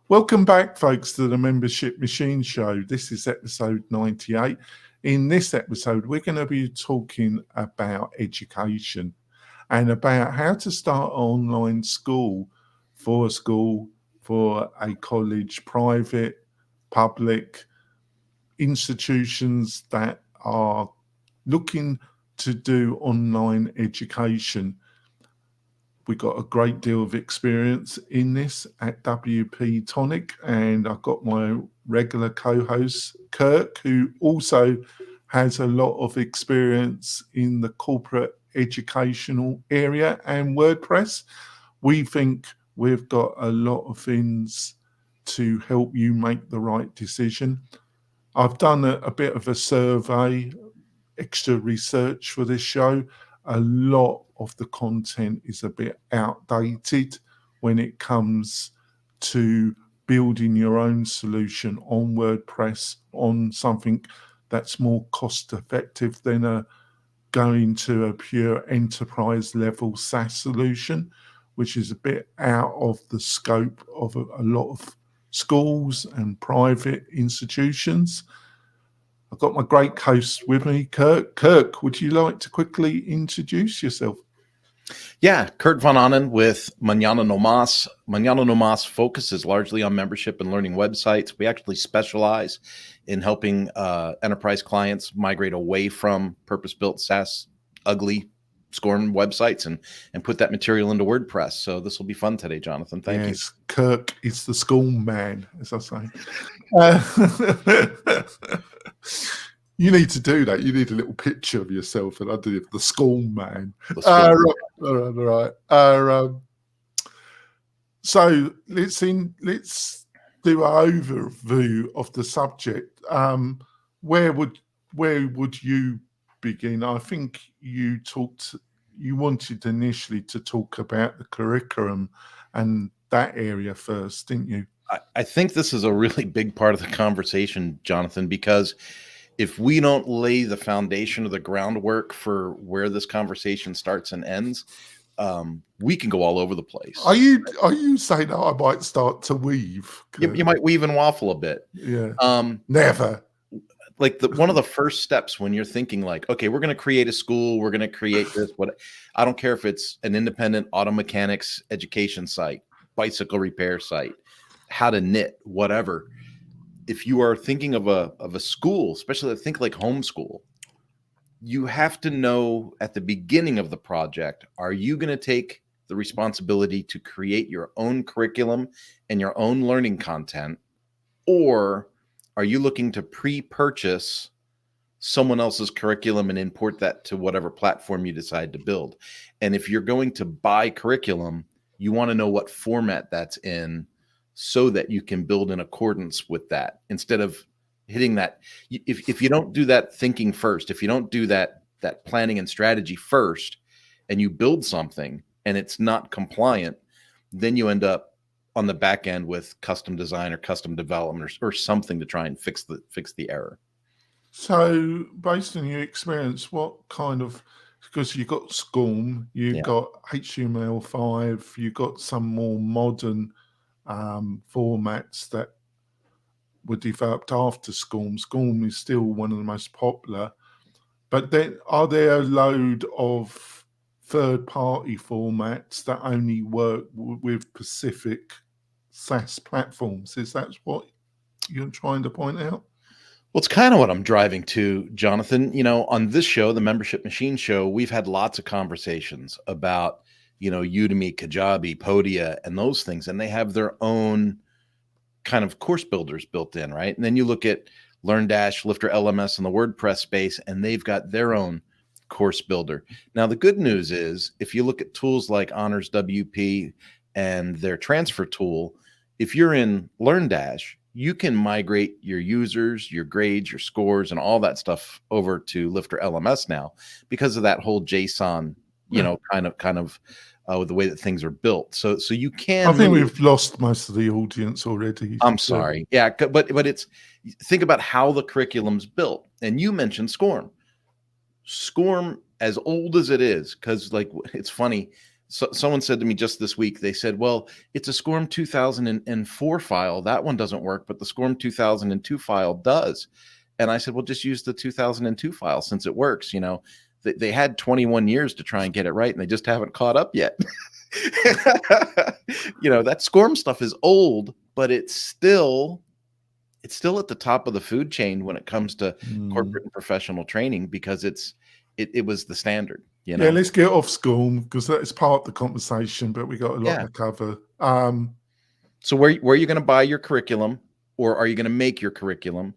Welcome back, folks, to the Membership Machine Show. This is episode 98. In this episode, we're going to be talking about education and about how to start online school, for a college, private, public, institutions that are looking to do online education. We got a great deal of experience in this at WP-Tonic, and I've got my regular co-host Kirk, who also has a lot of experience in the corporate educational area and WordPress. We think we've got a lot of things to help you make the right decision. I've done a bit of a survey, extra research for this show. A lot of the content is a bit outdated when it comes to building your own solution on WordPress, on something that's more cost effective than going to a pure enterprise level SaaS solution, which is a bit out of the scope of a lot of schools and private institutions. I've got my great host with me, Kirk. Kirk, would you like to quickly introduce yourself? Yeah, Kurt Von Annen with Mañana No Mas. Mañana No Mas focuses largely on membership and learning websites. We actually specialize in helping enterprise clients migrate away from purpose-built SaaS, ugly SCORM websites and put that material into WordPress. So this will be fun today, Jonathan. Thank you. Yes, Kirk is the SCORM man, as I say. You need to do that. You need a little picture of yourself, and I do the SCORM man. Right. So let's do an overview of the subject. Where would you begin? I think you wanted initially to talk about the curriculum and that area first, didn't you? I think this is a really big part of the conversation, Jonathan, because if we don't lay the foundation of the groundwork for where this conversation starts and ends, we can go all over the place. Are you saying that I might start to weave? You might weave and waffle a bit. Yeah. Never. Like one of the first steps when you're thinking like, okay, we're going to create a school, we're going to create this. I don't care if it's an independent auto mechanics education site, bicycle repair site, how to knit, whatever. If you are thinking of a school, especially think like homeschool, you have to know at the beginning of the project, are you going to take the responsibility to create your own curriculum and your own learning content, or are you looking to pre-purchase someone else's curriculum and import that to whatever platform you decide to build? And if you're going to buy curriculum, you want to know what format that's in, so that you can build in accordance with that, instead of hitting that. If you don't do that thinking first, if you don't do that planning and strategy first, and you build something and it's not compliant, then you end up on the back end with custom design or custom development or something to try and fix the error. So based on your experience, what kind of, because you've got SCORM, you've got HTML5, you've got some more modern formats that were developed after SCORM. SCORM is still one of the most popular, but then are there a load of third-party formats that only work with specific SaaS platforms? Is that what you're trying to point out? Well, it's kind of what I'm driving to, Jonathan. You know, on this show, the Membership Machine Show, we've had lots of conversations about, you know, Udemy, Kajabi, Podia, and those things, and they have their own kind of course builders built in, right? And then you look at LearnDash, Lifter LMS, and the WordPress space, and they've got their own course builder. Now, the good news is, if you look at tools like Honors WP and their transfer tool, if you're in LearnDash, you can migrate your users, your grades, your scores, and all that stuff over to Lifter LMS now because of that whole JSON, you know, kind of the way that things are built. So you can. I think we've lost most of the audience already. I'm sorry. Yeah, but it's, think about how the curriculum's built. And you mentioned SCORM. SCORM, as old as it is, because like, it's funny, So someone said to me just this week, they said, well, it's a SCORM 2004 file. That one doesn't work, but the SCORM 2002 file does. And I said, well, just use the 2002 file since it works. You know, they had 21 years to try and get it right, and they just haven't caught up yet. You know, that SCORM stuff is old, but it's still at the top of the food chain when it comes to corporate and professional training, because it was the standard. You know? Yeah, let's get off SCORM because that's part of the conversation, but we got a lot to cover. So where are you going to buy your curriculum, or are you going to make your curriculum?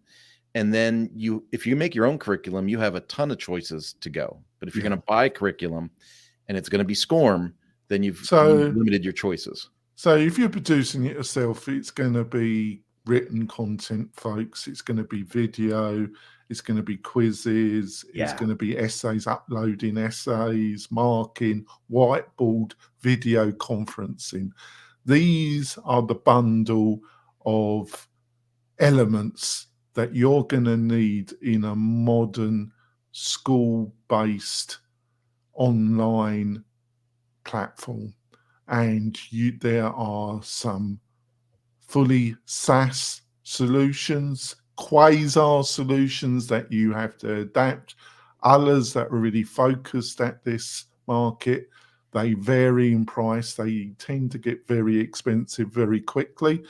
And then if you make your own curriculum, you have a ton of choices to go. But if you're going to buy curriculum and it's going to be SCORM, then you've limited your choices. So if you're producing it yourself, it's going to be written content, folks. It's going to be video. It's going to be quizzes. It's going to be essays, uploading essays, marking, whiteboard, video conferencing. These are the bundle of elements that you're going to need in a modern school-based online platform. And there are some fully SaaS solutions, quasar solutions that you have to adapt, others that are really focused at this market. They vary in price. They tend to get very expensive very quickly.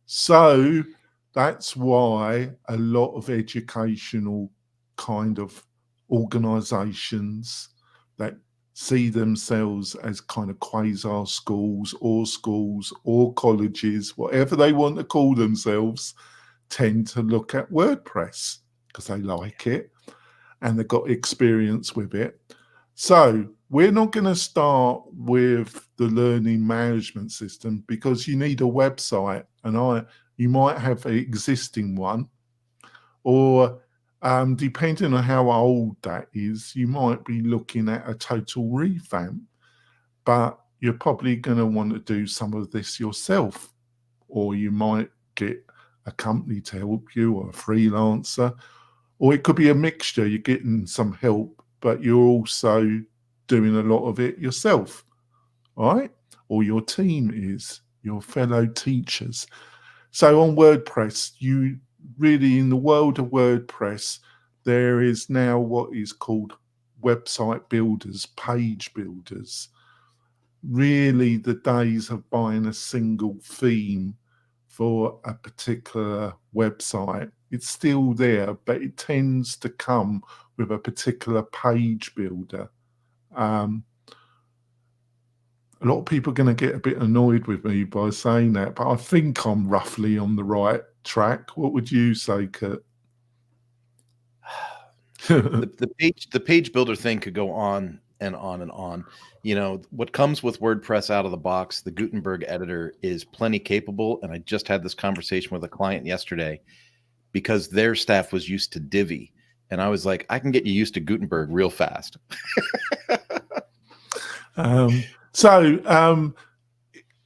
So that's why a lot of educational kind of organizations that see themselves as kind of quasar schools or colleges, whatever they want to call themselves, tend to look at WordPress because they like it and they've got experience with it. So we're not going to start with the learning management system because you need a website, and you might have an existing one, or depending on how old that is, you might be looking at a total revamp, but you're probably going to want to do some of this yourself, or you might get a company to help you, or a freelancer, or it could be a mixture. You're getting some help, but you're also doing a lot of it yourself, right? Or your team is, your fellow teachers. So on WordPress, you really, in the world of WordPress, there is now what is called website builders, page builders. Really, the days of buying a single theme for a particular website, it's still there, but it tends to come with a particular page builder. A lot of people are going to get a bit annoyed with me by saying that, but I think I'm roughly on the right track. What would you say, Kurt? The page builder thing could go on and on and on. You know, what comes with WordPress out of the box, the Gutenberg editor is plenty capable. And I just had this conversation with a client yesterday because their staff was used to Divi. And I was like, I can get you used to Gutenberg real fast.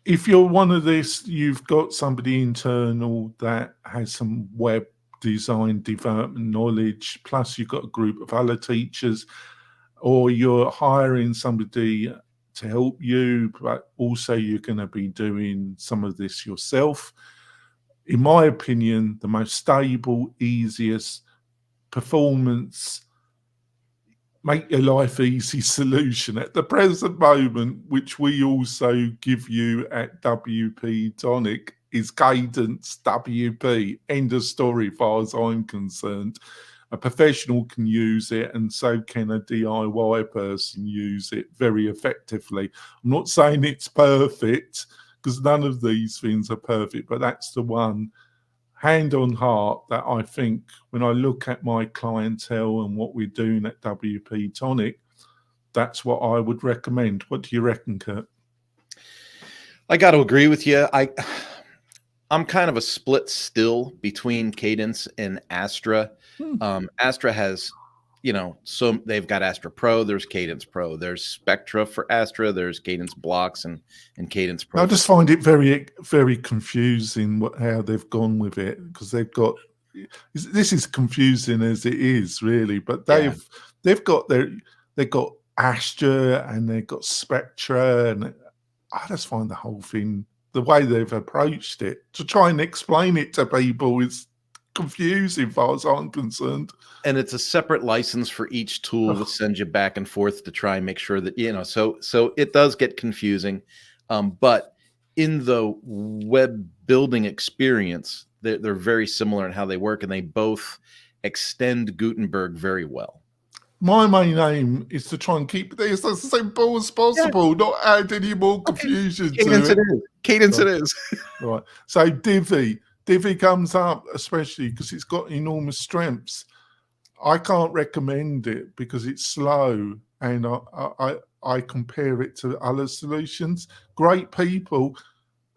If you're one of this, you've got somebody internal that has some web design development knowledge, plus you've got a group of other teachers, or you're hiring somebody to help you, but also you're going to be doing some of this yourself. In my opinion, the most stable, easiest performance, make your life easy solution at the present moment, which we also give you at WP-Tonic, is Cadence WP. End of story, as far as I'm concerned. A professional can use it, and so can a DIY person use it very effectively. I'm not saying it's perfect, because none of these things are perfect, but that's the one, hand on heart, that I think when I look at my clientele and what we're doing at WP-Tonic, that's what I would recommend. What do you reckon, Kurt? I got to agree with you. I'm kind of a split still between Cadence and Astra. Astra has, you know, so they've got Astra Pro, there's Cadence Pro, there's Spectra for Astra, there's Cadence Blocks and Cadence Pro. I just find it very, very confusing how they've gone with it, because they've got, this is confusing as it is, really, but they've got Astra, and they've got Spectra, and I just find the whole thing, the way they've approached it, to try and explain it to people is confusing as far as I'm concerned. And it's a separate license for each tool that sends you back and forth to try and make sure that, so it does get confusing. But in the web building experience, they're very similar in how they work, and they both extend Gutenberg very well. My main aim is to try and keep this as simple as possible, not add any more confusion Cadence to it. Cadence it is. Right. So Divi comes up, especially because it's got enormous strengths. I can't recommend it because it's slow, and I compare it to other solutions. Great people,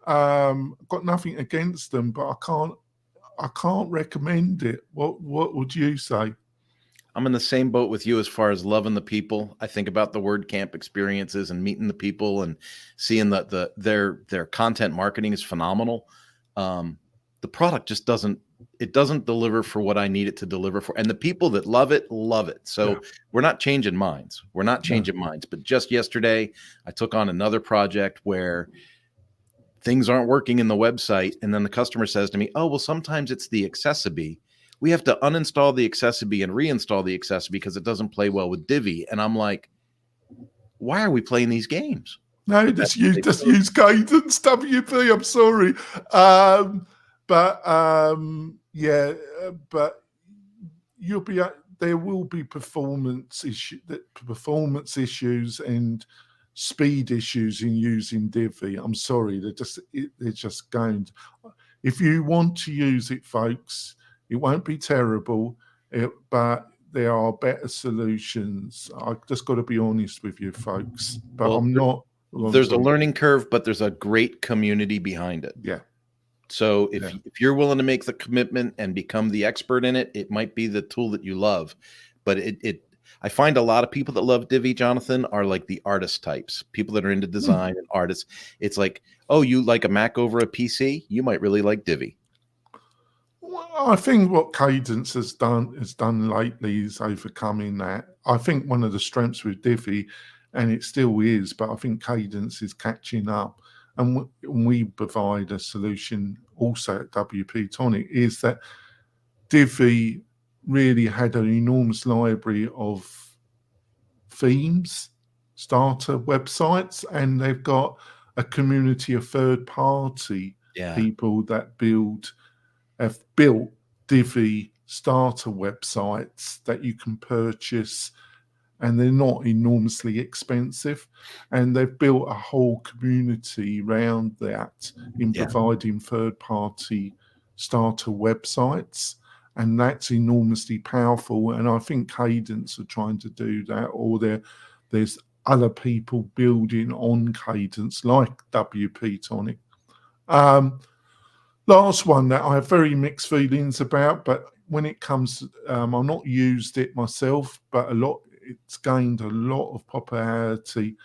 got nothing against them, but I can't recommend it. What would you say? I'm in the same boat with you as far as loving the people. I think about the WordCamp experiences and meeting the people and seeing that their content marketing is phenomenal. The product just doesn't deliver for what I need it to deliver for. And the people that love it. So we're not changing minds. But just yesterday, I took on another project where things aren't working in the website. And then the customer says to me, oh, well, sometimes it's the Accessibility. We have to uninstall the Accessibility and reinstall the Accessibility because it doesn't play well with Divi. And I'm like, why are we playing these games? No, just use Cadence WP. I'm sorry. But there will be performance issues and speed issues in using Divi. I'm sorry, they're just going. If you want to use it, folks, it won't be terrible, but there are better solutions. I've just got to be honest with you, folks. But I'm not. There's a learning curve, but there's a great community behind it. Yeah. So if you're willing to make the commitment and become the expert in it, it might be the tool that you love. But I find a lot of people that love Divi, Jonathan, are like the artist types, people that are into design and artists. It's like, oh, you like a Mac over a PC? You might really like Divi. Well, I think what Cadence has done lately is overcoming that. I think one of the strengths with Divi, and it still is, but I think Cadence is catching up, and we provide a solution also at WP-Tonic, is that Divi really had an enormous library of themes, starter websites, and they've got a community of third-party people that have built Divi starter websites that you can purchase, and they're not enormously expensive. And they've built a whole community around that in providing third-party starter websites. And that's enormously powerful. And I think Cadence are trying to do that, or there's other people building on Cadence like WP-Tonic. Last one that I have very mixed feelings about, but when it comes, I've not used it myself, but it's gained a lot of popularity.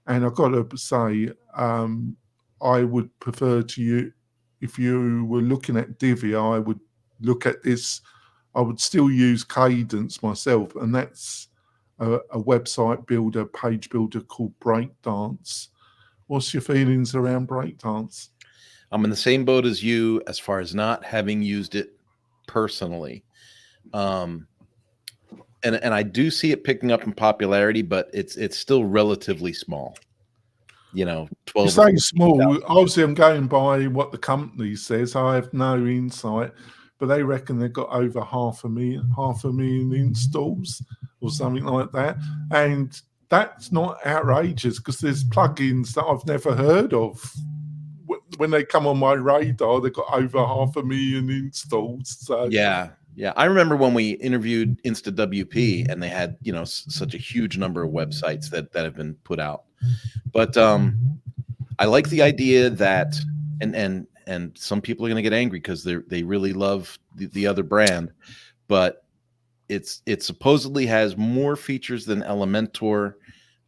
And I've got to say, I would prefer to you, if you were looking at Divi, I would look at this. I would still use Cadence myself, and that's a website builder, page builder called Breakdance. What's your feelings around Breakdance? I'm in the same boat as you as far as not having used it personally. And I do see it picking up in popularity, but it's still relatively small. 12. You say small. Obviously, I'm going by what the company says. I have no insight, but they reckon they've got over half a million installs or something like that. And that's not outrageous because there's plugins that I've never heard of. When they come on my radar, they've got over 500,000 installs. So yeah. I remember when we interviewed InstaWP, and they had such a huge number of websites that have been put out. But I like the idea that, and some people are going to get angry because they really love the other brand, but it supposedly has more features than Elementor.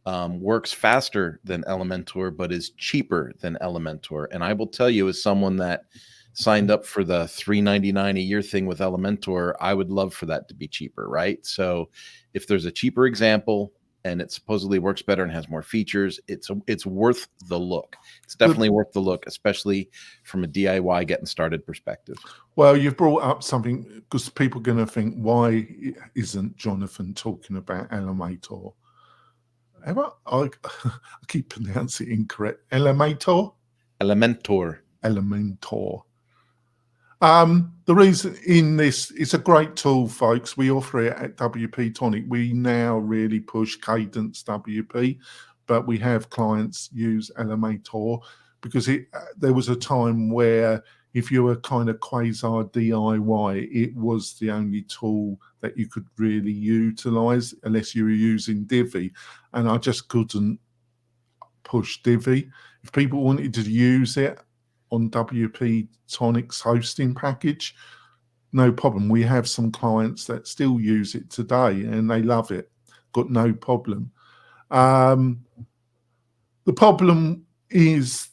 Works faster than Elementor, but is cheaper than Elementor. And I will tell you, as someone that signed up for the $3.99 a year thing with Elementor, I would love for that to be cheaper, right? So if there's a cheaper example and it supposedly works better and has more features. It's worth the look. It's definitely worth the look, especially from a DIY getting started perspective. Well, you've brought up something, because people are going to think, why isn't Jonathan talking about Elementor? I keep pronouncing it incorrect. Elementor? Elementor. Elementor. The reason in this, it's a great tool, folks. We offer it at WP-Tonic. We now really push Cadence WP, but we have clients use Elementor because there was a time where if you were kind of quasi DIY, it was the only tool that you could really utilize unless you were using Divi. And I just couldn't push Divi. If people wanted to use it on WP-Tonic's hosting package, no problem. We have some clients that still use it today and they love it. Got no problem. The problem is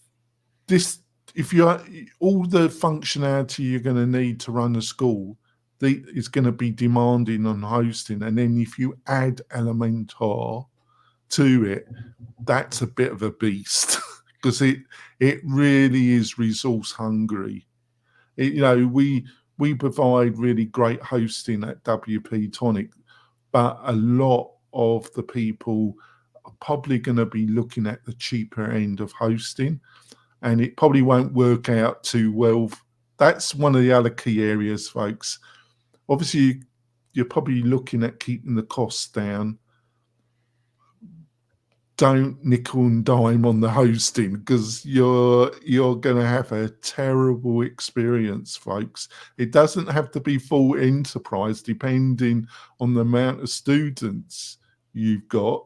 this: if you're all the functionality you're going to need to run a school, is going to be demanding on hosting, and then if you add Elementor to it, that's a bit of a beast because it really is resource hungry. We provide really great hosting at WP-Tonic, but a lot of the people are probably going to be looking at the cheaper end of hosting, and it probably won't work out too well. That's one of the other key areas, folks. Obviously, you're probably looking at keeping the costs down. Don't nickel and dime on the hosting, because you're going to have a terrible experience, folks. It doesn't have to be full enterprise, depending on the amount of students you've got.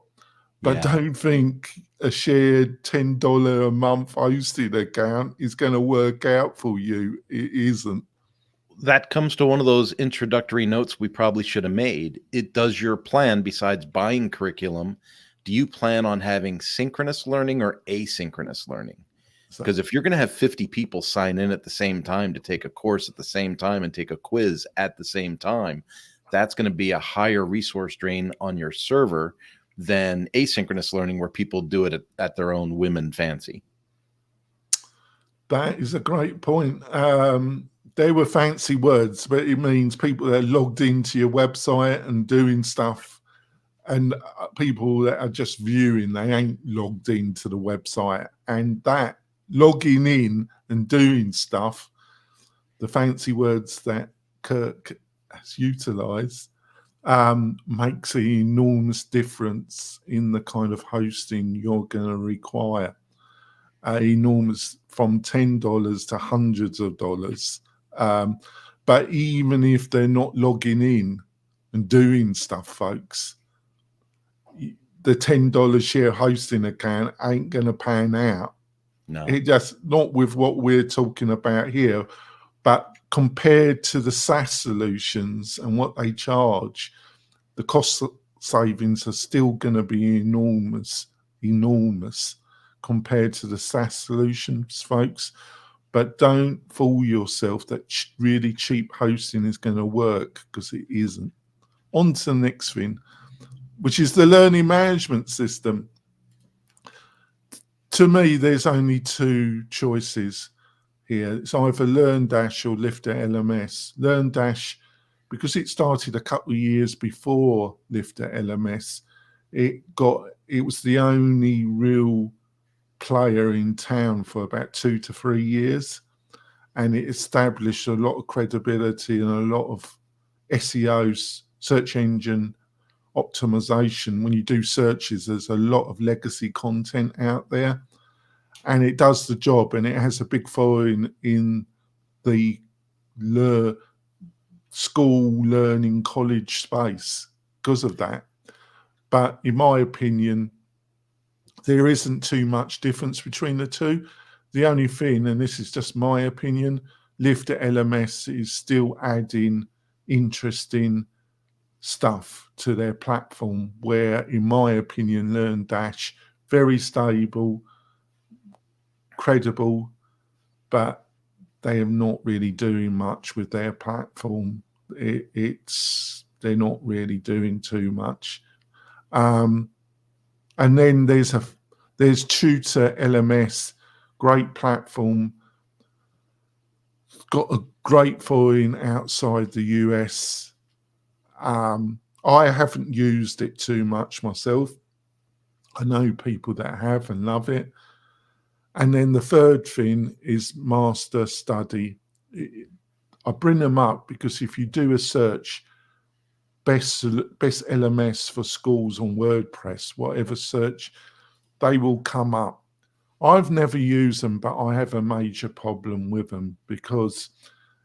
But don't think a shared $10 a month hosting account is going to work out for you. It isn't. That comes to one of those introductory notes we probably should have made. Does your plan, besides buying curriculum, do you plan on having synchronous learning or asynchronous learning? Because if you're going to have 50 people sign in at the same time to take a course at the same time and take a quiz at the same time, that's going to be a higher resource drain on your server than asynchronous learning, where people do it at their own whim and fancy. That is a great point. They were fancy words, but it means people that are logged into your website and doing stuff, and people that are just viewing, they ain't logged into the website. And that logging in and doing stuff, the fancy words that Kirk has utilized, makes an enormous difference in the kind of hosting you're going to require. Enormous, from $10 to hundreds of dollars. But even if they're not logging in and doing stuff, folks, the $10 share hosting account ain't going to pan out. No, it just, not with what we're talking about here, but compared to the SaaS solutions and what they charge, the cost savings are still going to be enormous compared to the SaaS solutions, folks. But don't fool yourself that really cheap hosting is going to work, because it isn't. On to the next thing, which is the learning management system. To me, there's only two choices here. It's either LearnDash or Lifter LMS. LearnDash, because it started a couple of years before Lifter LMS, it was the only real player in town for about 2 to 3 years, and it established a lot of credibility and a lot of SEO, search engine optimization. When you do searches, there's a lot of legacy content out there, and it does the job, and it has a big following in the school learning college space because of that. But in my opinion, there isn't too much difference between the two. The only thing, and this is just my opinion, Lifter LMS is still adding interesting stuff to their platform, where, in my opinion, LearnDash, very stable, credible, but they are not really doing much with their platform. They're not really doing too much. And then there's Tutor LMS, great platform, got a great following outside the US. I haven't used it too much myself. I know people that have and love it. And then the third thing is Master Study. I bring them up because if you do a search, best LMS for schools on WordPress, whatever search, they will come up. I've never used them, but I have a major problem with them because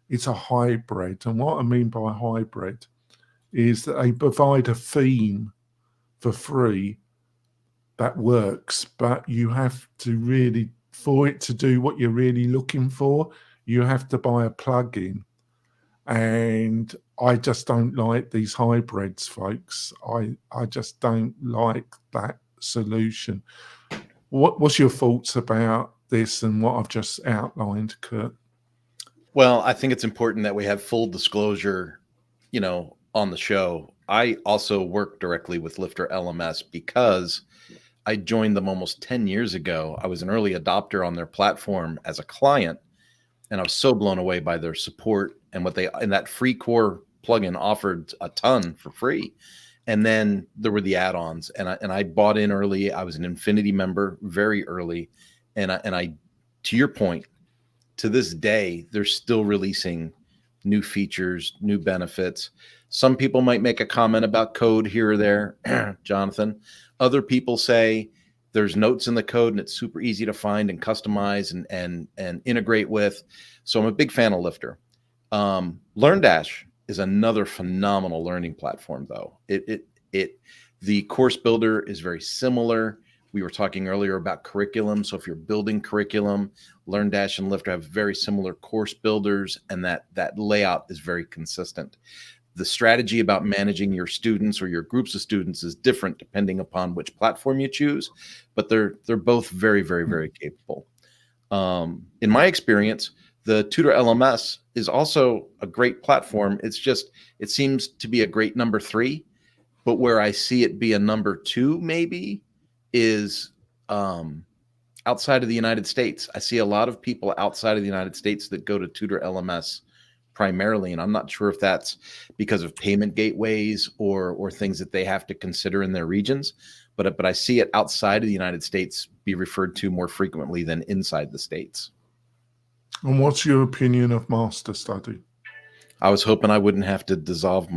it's a hybrid. And what I mean by hybrid is that they provide a theme for free that works, but you have to really, for it to do what you're really looking for, you have to buy a plugin. And I just don't like these hybrids, folks. I just don't like that solution. What's your thoughts about this and what I've just outlined, Kurt? Well, I think it's important that we have full disclosure, on the show. I also work directly with Lifter LMS because I joined them almost 10 years ago. I was an early adopter on their platform as a client, and I was so blown away by their support and that free core plugin offered a ton for free. And then there were the add-ons, and I bought in early. I was an Infinity member very early, and I, to your point, to this day, they're still releasing new features, new benefits. Some people might make a comment about code here or there, Jonathan. Other people say there's notes in the code and it's super easy to find and customize and integrate with. So I'm a big fan of Lifter. LearnDash is another phenomenal learning platform, though. The course builder is very similar. We were talking earlier about curriculum. So if you're building curriculum, LearnDash and Lifter have very similar course builders, and that layout is very consistent. The strategy about managing your students or your groups of students is different depending upon which platform you choose, but they're both very, very, very capable. In my experience, the Tutor LMS is also a great platform. It seems to be a great number 3, but where I see it be a number 2 maybe is outside of the United States. I see a lot of people outside of the United States that go to Tutor LMS primarily, and I'm not sure if that's because of payment gateways or things that they have to consider in their regions, but I see it outside of the United States be referred to more frequently than inside the States. And what's your opinion of Master Study? I was hoping I wouldn't have to disclose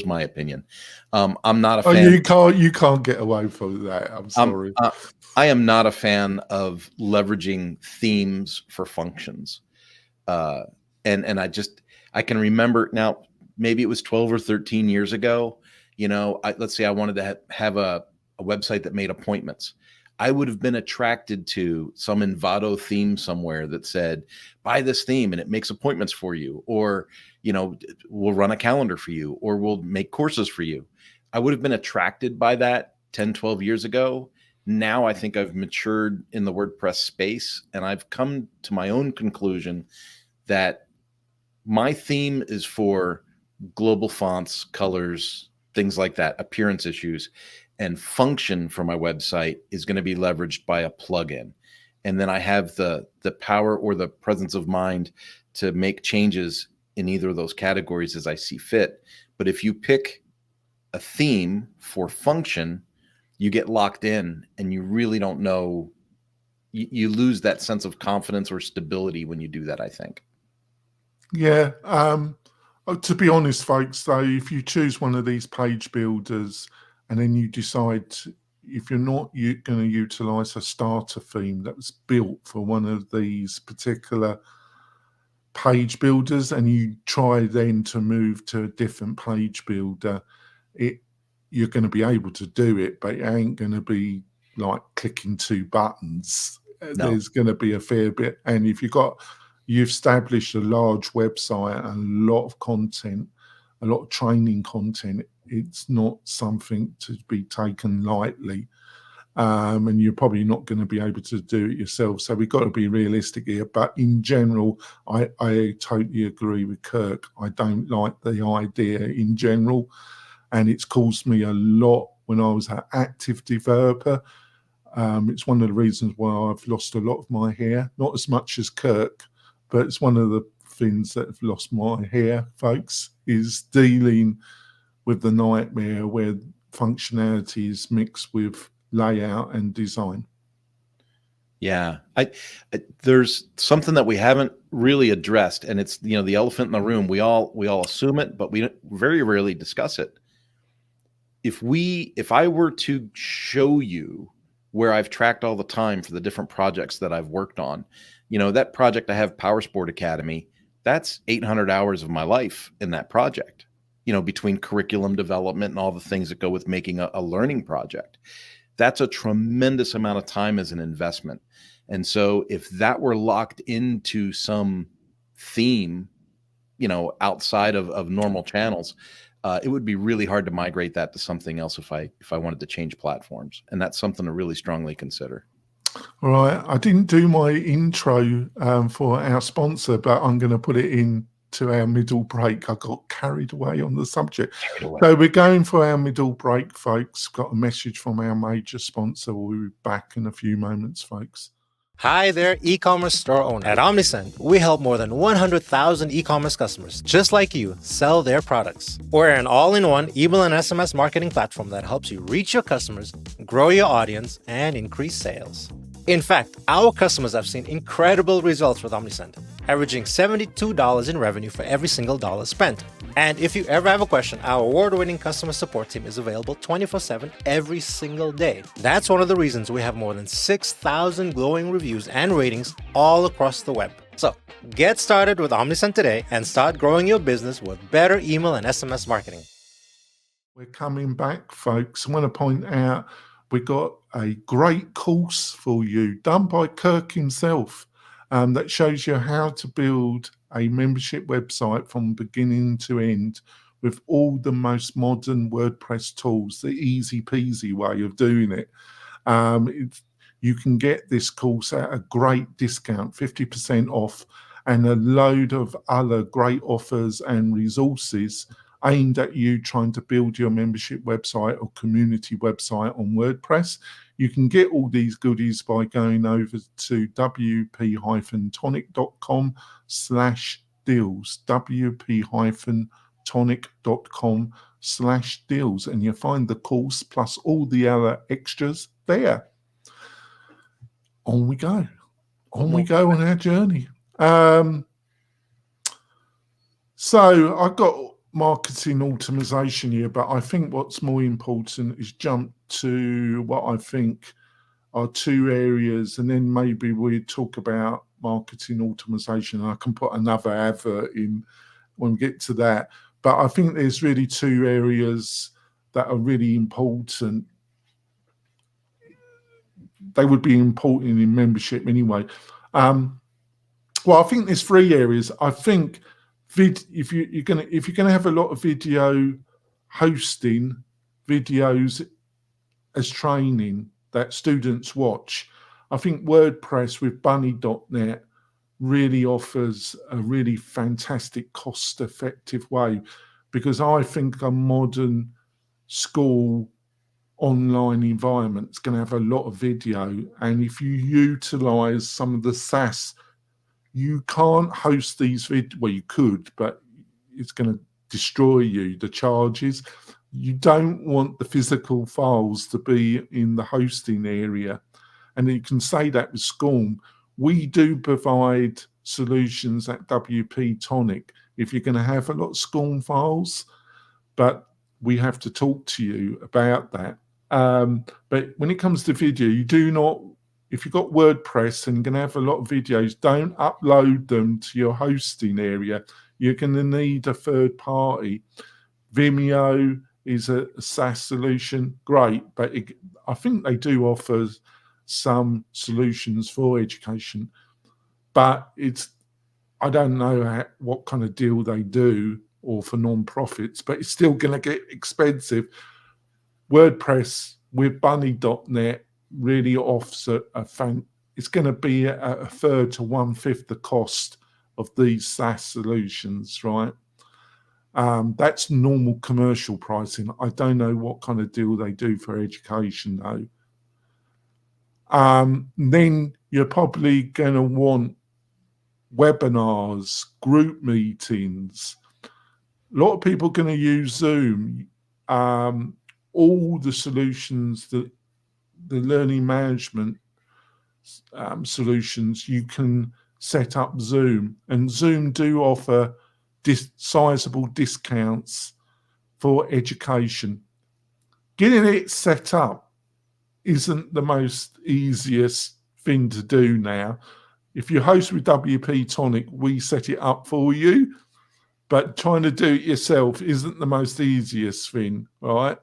my opinion. I'm not a fan. You can't get away from that. I'm sorry. I am not a fan of leveraging themes for functions. And I can remember now, maybe it was 12 or 13 years ago, let's say I wanted to have a website that made appointments. I would have been attracted to some Envato theme somewhere that said, buy this theme and it makes appointments for you, or, we'll run a calendar for you, or we'll make courses for you. I would have been attracted by that 10, 12 years ago. Now I think I've matured in the WordPress space, and I've come to my own conclusion that my theme is for global fonts, colors, things like that, appearance issues, and function for my website is going to be leveraged by a plugin. And then I have the power or the presence of mind to make changes in either of those categories as I see fit. But if you pick a theme for function, you get locked in and you really don't know. You lose that sense of confidence or stability when you do that, I think. Yeah. To be honest, folks, though, if you choose one of these page builders and then you decide if you're not going to utilize a starter theme that was built for one of these particular page builders, and you try then to move to a different page builder, you're going to be able to do it, but it ain't going to be like clicking 2 buttons. No. There's going to be a fair bit. And if you've established a large website and a lot of content, a lot of training content, it's not something to be taken lightly. And you're probably not going to be able to do it yourself. So we've got to be realistic here. But in general, I totally agree with Kirk. I don't like the idea in general. And it's caused me a lot when I was an active developer. It's one of the reasons why I've lost a lot of my hair, not as much as Kirk, but it's one of the things that have lost my hair, folks, is dealing with the nightmare where functionality is mixed with layout and design. Yeah, there's something that we haven't really addressed, and it's, you know, the elephant in the room. We all assume it, but we very rarely discuss it. If I were to show you where I've tracked all the time for the different projects that I've worked on, you know, that project I have, Power Sport Academy, that's 800 hours of my life in that project, you know, between curriculum development and all the things that go with making a learning project. That's a tremendous amount of time as an investment. And so if that were locked into some theme, you know, outside of normal channels, it would be really hard to migrate that to something else if I wanted to change platforms. And that's something to really strongly consider. All right. I didn't do my intro for our sponsor, but I'm going to put it in to our middle break. I got carried away on the subject. So we're going for our middle break, folks. Got a message from our major sponsor. We'll be back in a few moments, folks. Hi there, e-commerce store owner. At OmniSend, we help more than 100,000 e-commerce customers just like you sell their products. We're an all-in-one email and SMS marketing platform that helps you reach your customers, grow your audience, and increase sales. In fact, our customers have seen incredible results with OmniSend, averaging $72 in revenue for every single dollar spent. And if you ever have a question, our award-winning customer support team is available 24/7 every single day. That's one of the reasons we have more than 6,000 glowing reviews and ratings all across the web. So get started with OmniSend today and start growing your business with better email and SMS marketing. We're coming back, folks. I want to point out we've got a great course for you done by Kirk himself that shows you how to build a membership website from beginning to end with all the most modern WordPress tools, the easy peasy way of doing it. You can get this course at a great discount, 50% off, and a load of other great offers and resources aimed at you trying to build your membership website or community website on WordPress. You can get all these goodies by going over to wp-tonic.com/deals, wp-tonic.com/deals, and you'll find the course plus all the other extras there. On we go. On we go on our journey. So I've got marketing automation here, but I think what's more important is jump to what I think are two areas, and then maybe we talk about marketing automation. I can put another advert in when we get to that. But I think there's really two areas that are really important. They would be important in membership anyway. Well, I think there's three areas. I think if you're gonna have a lot of video hosting videos as training that students watch, I think WordPress with bunny.net really offers a really fantastic cost-effective way, because I think a modern school online environment is going to have a lot of video, and if you utilize some of the SaaS, you can't host these well, you could, but it's going to destroy you, the charges. You don't want the physical files to be in the hosting area. And you can say that with SCORM. We do provide solutions at WP-Tonic if you're going to have a lot of SCORM files, but we have to talk to you about that. But when it comes to video, you do not, if you've got WordPress and you're going to have a lot of videos, don't upload them to your hosting area. You're going to need a third party. Vimeo is a SaaS solution, great, but I think they do offer some solutions for education, but I don't know what kind of deal they do or for non-profits, but it's still going to get expensive. WordPress with bunny.net really offers it's going to be a third to 1/5 the cost of these SaaS solutions, right? That's normal commercial pricing. I don't know what kind of deal they do for education though. Then you're probably going to want webinars, group meetings. A lot of people are going to use Zoom. All the solutions, the learning management solutions, you can set up Zoom, and Zoom do offer sizable discounts for education. Getting it set up isn't the most easiest thing to do now. If you host with WP-Tonic, we set it up for you, but trying to do it yourself isn't the most easiest thing, right?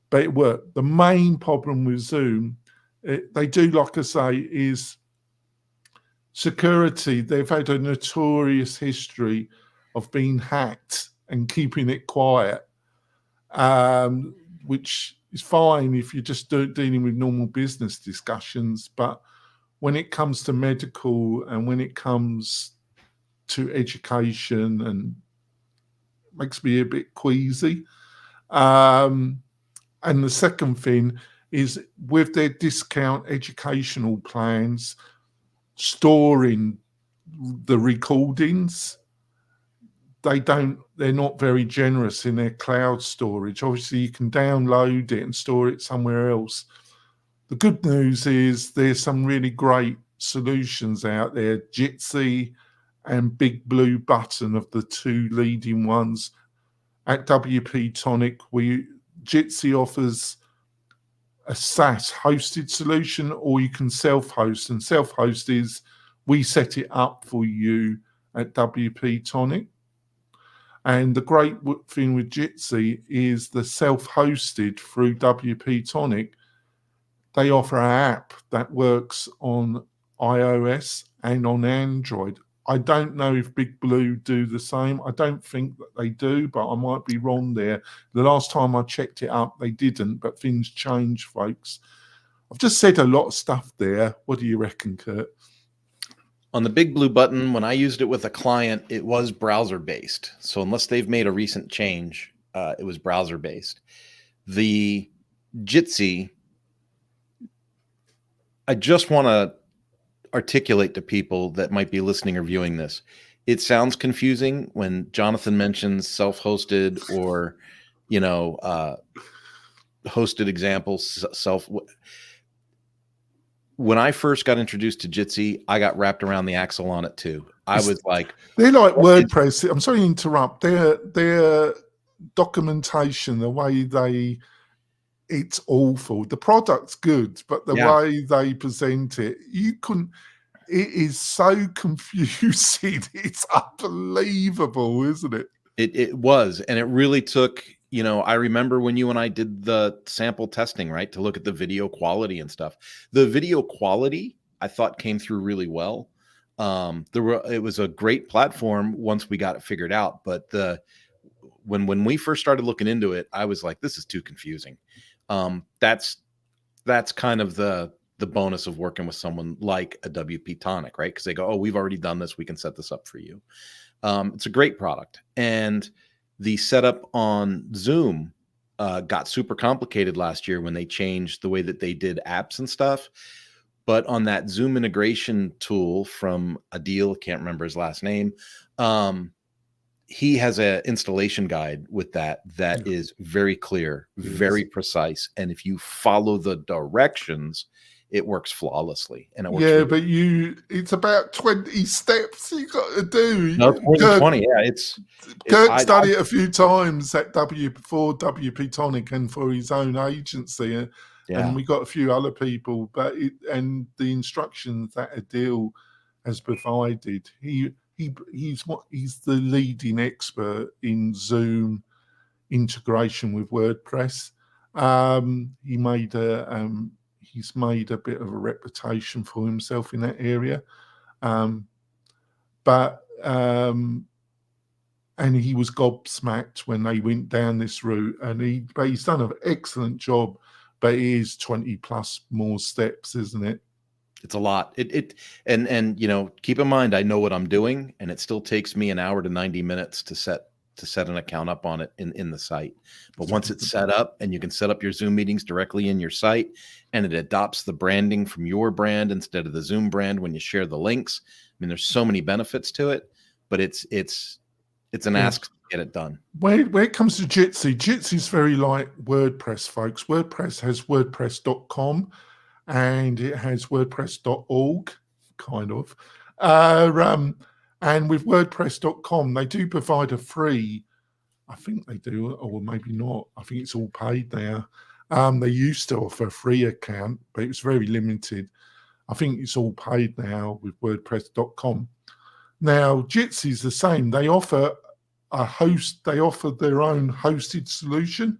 But it worked. The main problem with Zoom, they do, like I say, is security. They've had a notorious history of being hacked and keeping it quiet, which is fine if you're just dealing with normal business discussions. But when it comes to medical and when it comes to education, and makes me a bit queasy. And the second thing is, with their discount educational plans, storing the recordings, they're not very generous in their cloud storage. Obviously, you can download it and store it somewhere else. The good news is there's some really great solutions out there. Jitsi and Big Blue Button of the two leading ones. At WP-Tonic, Jitsi offers a SaaS hosted solution, or you can self-host. And self-host is, we set it up for you at WP-Tonic. And the great thing with Jitsi is the self-hosted through WP-Tonic. They offer an app that works on iOS and on Android. I don't know if Big Blue do the same. I don't think that they do, but I might be wrong there. The last time I checked it up, they didn't, but things change, folks. I've just said a lot of stuff there. What do you reckon, Kurt? On the Big Blue Button, when I used it with a client, it was browser-based. So unless they've made a recent change, it was browser-based. The Jitsi, I just want to articulate to people that might be listening or viewing this. It sounds confusing when Jonathan mentions self-hosted or, hosted examples, When I first got introduced to Jitsi, I got wrapped around the axle on it too. I was like, they're like WordPress. I'm sorry to interrupt. Their documentation, the way it's awful. The product's good, but the way they present it, it is so confusing. It's unbelievable, isn't it? It was, and it really took, I remember when you and I did the sample testing, right, to look at the video quality and stuff. The video quality, I thought, came through really well. It was a great platform once we got it figured out, but when we first started looking into it, I was like, this is too confusing. That's kind of the bonus of working with someone like a WP-Tonic, right? Because they go, oh, we've already done this. We can set this up for you. It's a great product. And the setup on Zoom got super complicated last year when they changed the way that they did apps and stuff. But on that Zoom integration tool from Adil, can't remember his last name, he has an installation guide with that is very clear, very precise. And if you follow the directions, it works flawlessly. And it works but it's about 20 steps you got to do. No, it's more than 20. Yeah, Kirk's done it a few times at for WP-Tonic and for his own agency. And we got a few other people, but and the instructions that Adil has provided, he's the leading expert in Zoom integration with WordPress. He's made a bit of a reputation for himself in that area, and he was gobsmacked when they went down this route, and he's done an excellent job. But it is 20 plus more steps, isn't it? It's a lot. And keep in mind, I know what I'm doing, and it still takes me an hour to 90 minutes to set to set an account up on it in the site. But once it's set up and you can set up your Zoom meetings directly in your site, and it adopts the branding from your brand instead of the Zoom brand when you share the links. I mean, there's so many benefits to it, but it's an ask to get it done. When it comes to Jitsi, Jitsi is very like WordPress, folks. WordPress has WordPress.com and it has WordPress.org, kind of. And with WordPress.com, they do provide a free, I think they do, or maybe not. I think it's all paid now. They used to offer a free account, but it was very limited. I think it's all paid now with WordPress.com. Now, Jitsi is the same. They offer a host. They offer their own hosted solution,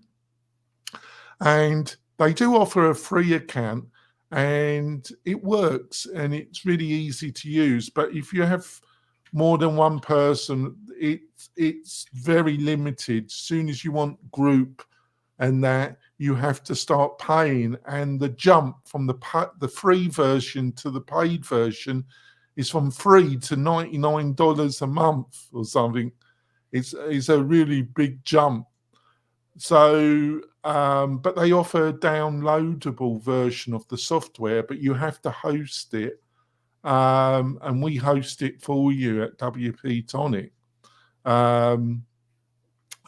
and they do offer a free account, and it works, and it's really easy to use. But if you have more than one person, it's very limited. As soon as you want group and that, you have to start paying, and the jump from the free version to the paid version is from free to $99 a month or something. It's a really big jump. So, but they offer a downloadable version of the software, but you have to host it. And we host it for you at WP-Tonic.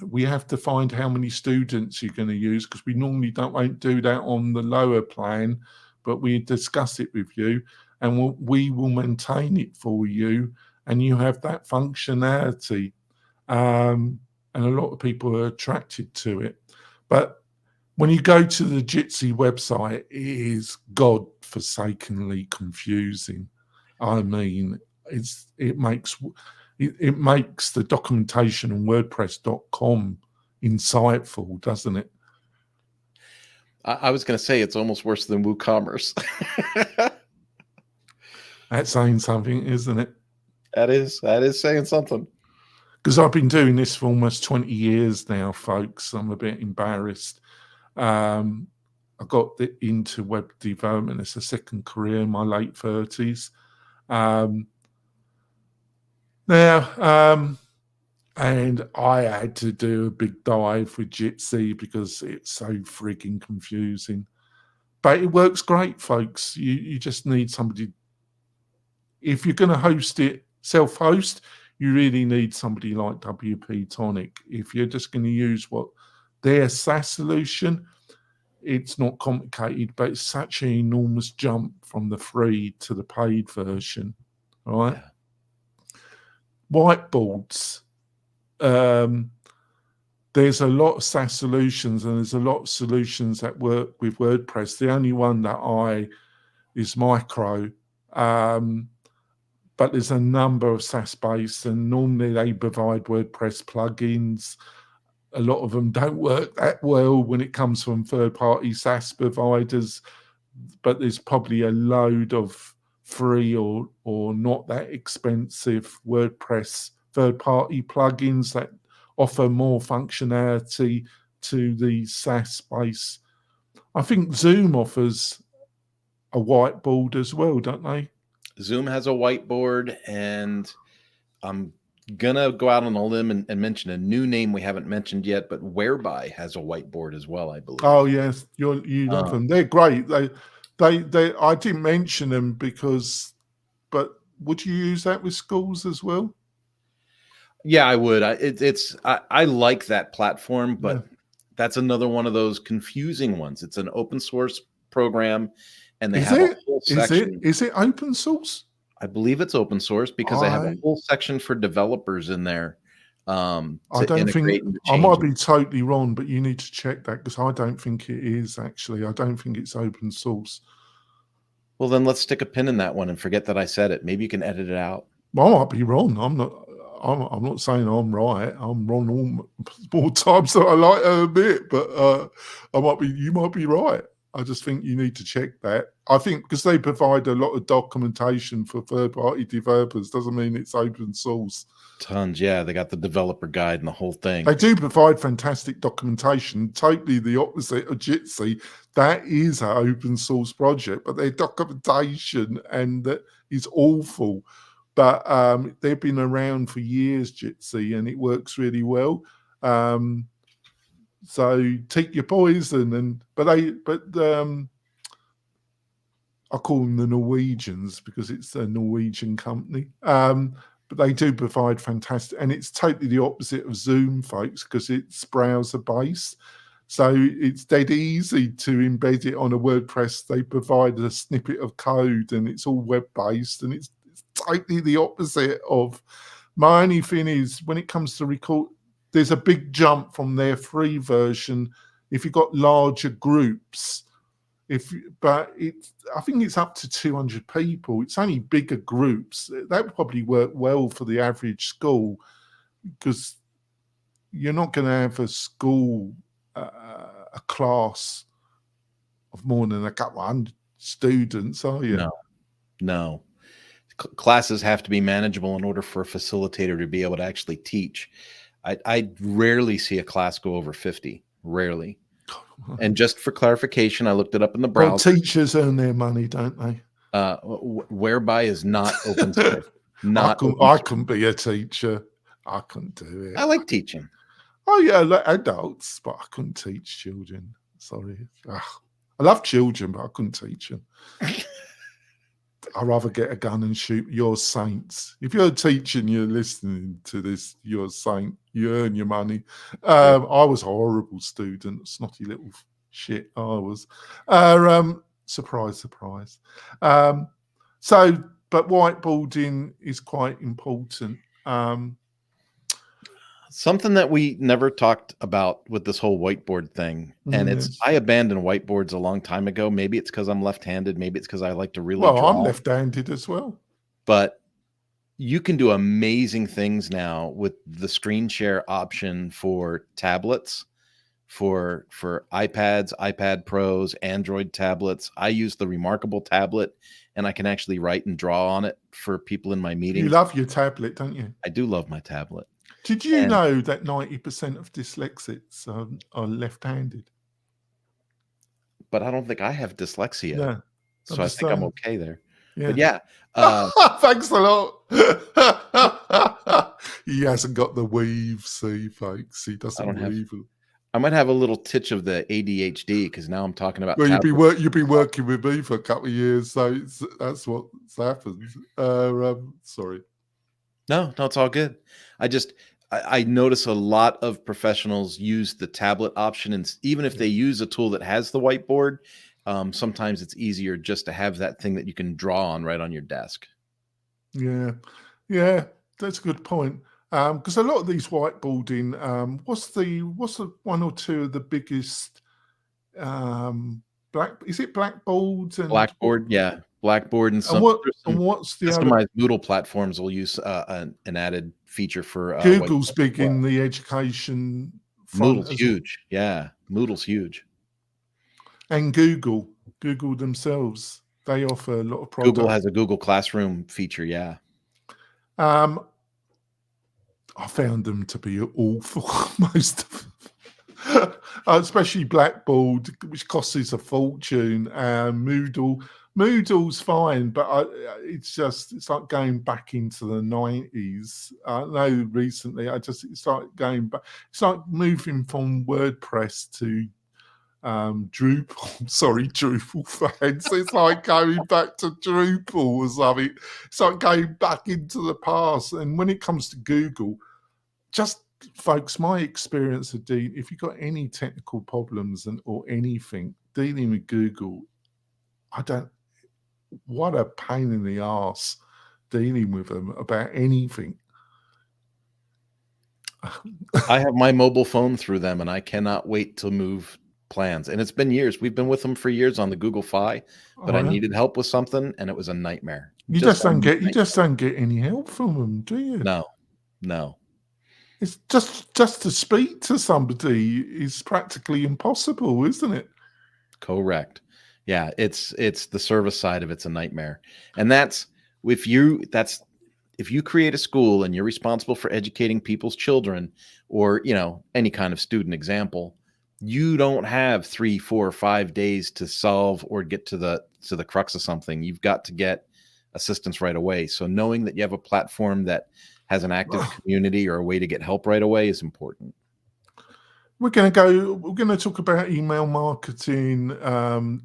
We have to find how many students you're going to use, because we normally won't do that on the lower plan, but we discuss it with you, and we will maintain it for you, and you have that functionality. And a lot of people are attracted to it. But when you go to the Jitsi website, it is godforsakenly confusing. I mean, it makes the documentation on WordPress.com insightful, doesn't it? I was going to say it's almost worse than WooCommerce. That's saying something, isn't it? That is saying something. Because I've been doing this for almost 20 years now, folks. I'm a bit embarrassed. I got into web development as a second career in my late 30s. And I had to do a big dive with Jitsi because it's so frigging confusing. But it works great, folks. You just need somebody. If you're going to host it, self-host, you really need somebody like WP-Tonic. If you're just going to use their SaaS solution, it's not complicated, but it's such an enormous jump from the free to the paid version, right? Yeah. Whiteboards. There's a lot of SaaS solutions, and there's a lot of solutions that work with WordPress. The only one that is Micro, but there's a number of SaaS-based, and normally they provide WordPress plugins. A lot of them don't work that well when it comes from third-party SaaS providers, but there's probably a load of free or not that expensive WordPress third-party plugins that offer more functionality to the SaaS space. I think Zoom offers a whiteboard as well, don't they? Zoom has a whiteboard, and I'm gonna go out on a limb and mention a new name we haven't mentioned yet, but Whereby has a whiteboard as well, I believe. Oh yes, you love them. They're great. They I didn't mention them but would you use that with schools as well? Yeah, I would. I like that platform, but that's another one of those confusing ones. It's an open source program, and they have a whole section. Is it open source? I believe it's open source because they have a whole section for developers in there. I don't think, I might be totally wrong, but you need to check that, because I don't think it is actually. I don't think it's open source. Well, then let's stick a pin in that one and forget that I said it. Maybe you can edit it out. Well, I might be wrong. I'm not saying I'm right. I'm wrong more times than I like to admit, but you might be right. I just think you need to check that. I think because they provide a lot of documentation for third-party developers doesn't mean it's open source. Tons, yeah. They got the developer guide and the whole thing. They do provide fantastic documentation, totally the opposite of Jitsi. That is an open source project, but their documentation and that is awful. but they've been around for years, Jitsi, and it works really well. So take your poison, but I call them the Norwegians because it's a Norwegian company. But they do provide fantastic, and it's totally the opposite of Zoom, folks, because it's browser based. So it's dead easy to embed it on a WordPress. They provide a snippet of code and it's all web based, and it's totally the opposite of. My only thing is when it comes to record, there's a big jump from their free version if you've got larger groups. I think it's up to 200 people. It's only bigger groups. That would probably work well for the average school, because you're not going to have a school, a class of more than a couple of hundred students, are you? No. Classes have to be manageable in order for a facilitator to be able to actually teach. I rarely see a class go over 50. Rarely. And just for clarification, I looked it up in the browser. Well, teachers earn their money, don't they? Whereby is not open source. I couldn't be a teacher. I couldn't do it. I like teaching. Oh yeah, like adults, but I couldn't teach children. Sorry. I love children, but I couldn't teach them. I'd rather get a gun and shoot your saints. If you're a teacher and you're listening to this, you're a saint. You earn your money. I was a horrible student, snotty little shit. I was. Surprise, surprise. But whiteboarding is quite important. Something that we never talked about with this whole whiteboard thing, and I abandoned whiteboards a long time ago. Maybe it's because I'm left-handed. Maybe it's because I like to really draw. I'm left-handed as well. But you can do amazing things now with the screen share option for tablets, for iPads, iPad Pros, Android tablets. I use the Remarkable tablet, and I can actually write and draw on it for people in my meetings. You love your tablet, don't you? I do love my tablet. Did you know that 90% of dyslexics are left-handed? But I don't think I have dyslexia. Yeah, so I think I'm okay there. Yeah. But yeah. Thanks a lot. He hasn't got the weave, see, folks. He doesn't weave. I might have a little titch of the ADHD because now I'm talking about. Well, you've been working with me for a couple of years, so that's what's happened. Sorry. No, it's all good. I notice a lot of professionals use the tablet option, and even if they use a tool that has the whiteboard, sometimes it's easier just to have that thing that you can draw on right on your desk. Yeah, that's a good point. Because a lot of these whiteboarding, what's the one or two of the biggest Blackboard and Blackboard, yeah. Blackboard and what's the customized Moodle platforms will use an added feature for Google's big in the education front. Moodle's huge. Yeah, Moodle's huge. And Google themselves, they offer a lot of products. Google has a Google Classroom feature, yeah. I found them to be awful, most of them. Especially Blackboard, which costs us a fortune, and Moodle's fine, but it's like going back into the 90s. I know recently it's like going back. It's like moving from WordPress to Drupal. Sorry, Drupal fans. It's like going back to Drupal or something. It's like going back into the past. And when it comes to Google, just folks, my experience of if you've got any technical problems or anything dealing with Google, what a pain in the ass dealing with them about anything. I have my mobile phone through them, and I cannot wait to move plans. And it's been years. We've been with them for years on the Google Fi, but I needed help with something, and it was a nightmare. You just don't get any help from them, do you? No. It's just to speak to somebody is practically impossible, isn't it? Correct. Yeah, it's the service side of it's a nightmare. And if you create a school and you're responsible for educating people's children, or any kind of student example, you don't have 3, 4, 5 days to solve or get to the crux of something. You've got to get assistance right away. So knowing that you have a platform that has an active community or a way to get help right away is important. We're going to talk about email marketing,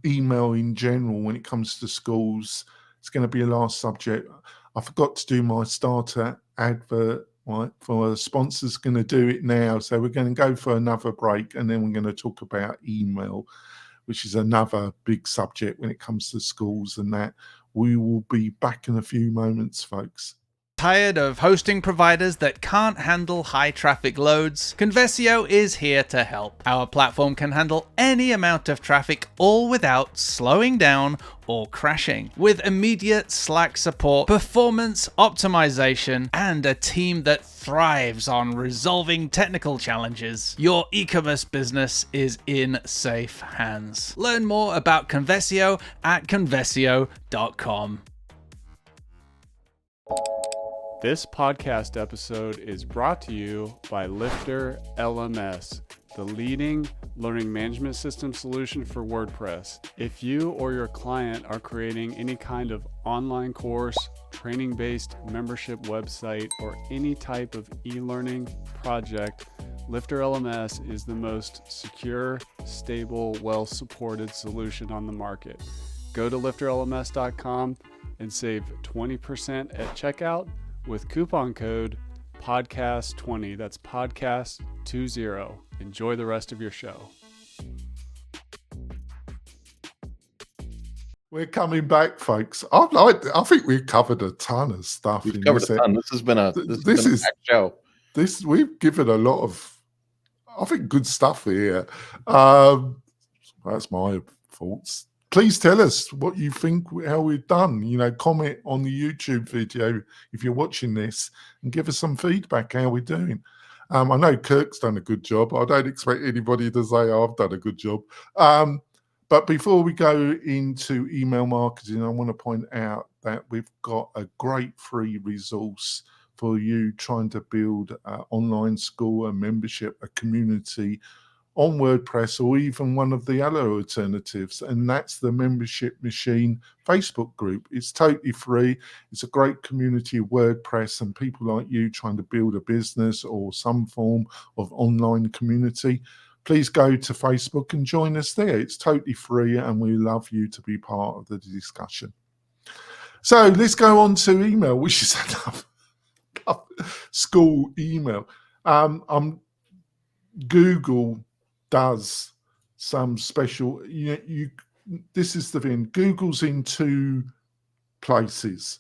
email in general when it comes to schools. It's going to be a last subject. I forgot to do my starter advert, right? For sponsors going to do it now. So we're going to go for another break, and then we're going to talk about email, which is another big subject when it comes to schools and that. We will be back in a few moments, folks. Tired of hosting providers that can't handle high traffic loads? Conversio is here to help. Our platform can handle any amount of traffic, all without slowing down or crashing. With immediate Slack support, performance optimization, and a team that thrives on resolving technical challenges, your e-commerce business is in safe hands. Learn more about Conversio at conversio.com. This podcast episode is brought to you by Lifter LMS, the leading learning management system solution for WordPress. If you or your client are creating any kind of online course, training-based membership website, or any type of e-learning project, Lifter LMS is the most secure, stable, well-supported solution on the market. Go to lifterlms.com and save 20% at checkout with coupon code podcast20. That's podcast20. Enjoy the rest of your show. We're coming back, folks. I think we've covered a ton of stuff. We've covered a ton. This has been a packed show. We've given a lot of, I think, good stuff here. That's my thoughts. Please tell us what you think, how we've done. Comment on the YouTube video if you're watching this and give us some feedback how we're doing. I know Kirk's done a good job. I don't expect anybody to say I've done a good job. But before we go into email marketing, I want to point out that we've got a great free resource for you trying to build an online school, a membership, a community on WordPress, or even one of the other alternatives, and that's the Membership Machine Facebook group. It's totally free. It's a great community of WordPress and people like you trying to build a business or some form of online community. Please go to Facebook and join us there. It's totally free, and we love you to be part of the discussion. So let's go on to email, which is enough school email. Google does some special, this is the thing, Google's in two places.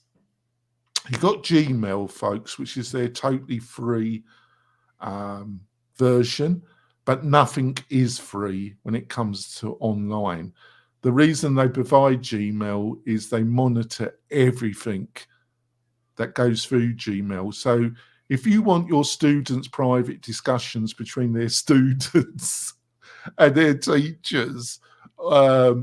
You've got Gmail, folks, which is their totally free version, but nothing is free when it comes to online. The reason they provide Gmail is they monitor everything that goes through Gmail. So if you want your students' private discussions between their students and their teachers, they're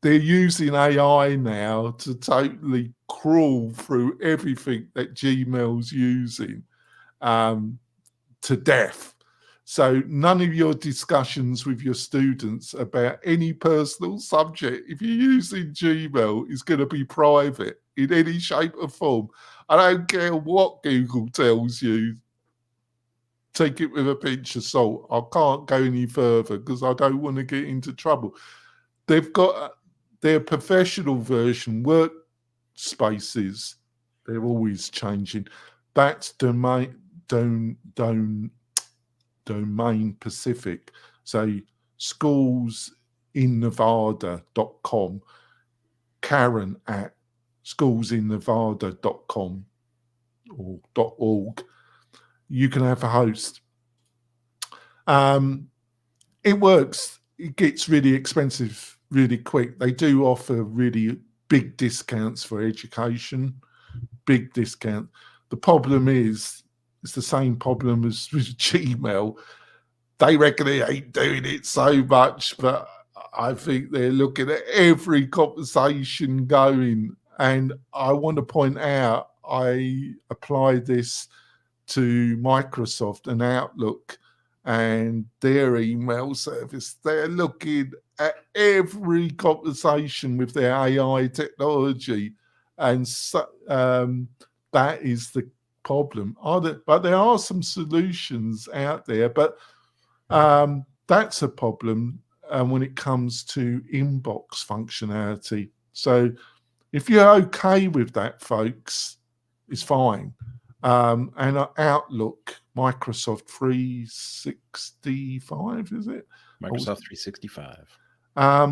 using AI now to totally crawl through everything that Gmail's using to death. So none of your discussions with your students about any personal subject, if you're using Gmail, is going to be private in any shape or form. I don't care what Google tells you. Take it with a pinch of salt. I can't go any further because I don't want to get into trouble. They've got their professional version, workspaces. They're always changing. That's domain Pacific. So schoolsinnevada.com, Karen at schoolsinnevada.com or .org. You can have a host. It works. It gets really expensive really quick. They do offer really big discounts for education, big discount. The problem is, it's the same problem as with Gmail. They reckon they ain't doing it so much, but I think they're looking at every conversation going. And I want to point out, I applied this to Microsoft and Outlook and their email service. They're looking at every conversation with their AI technology and so, that is the problem. But there are some solutions out there, but that's a problem when it comes to inbox functionality. So if you're okay with that, folks, it's fine. And Outlook, Microsoft 365, is it? Microsoft 365.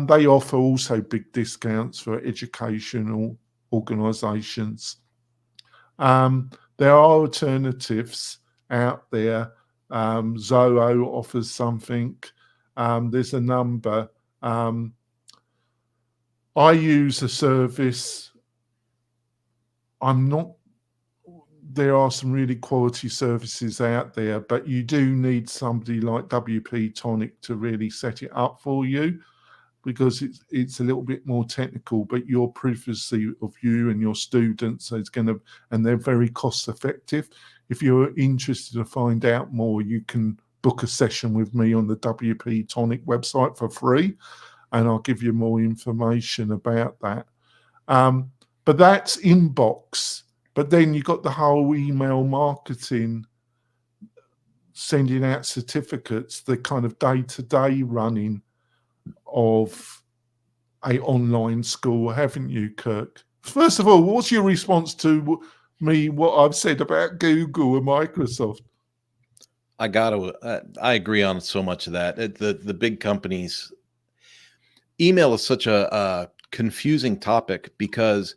They offer also big discounts for educational organizations. There are alternatives out there. Zoho offers something. There's a number. I use a service. There are some really quality services out there, but you do need somebody like WP-Tonic to really set it up for you, because it's a little bit more technical, but your privacy of you and your students is and they're very cost effective. If you're interested to find out more, you can book a session with me on the WP-Tonic website for free, and I'll give you more information about that. But that's inbox. But then you've got the whole email marketing, sending out certificates, the kind of day-to-day running of a online school, haven't you, Kirk? First of all, what's your response to what I've said about Google and Microsoft? I agree on so much of that. The big companies, email is such a confusing topic, because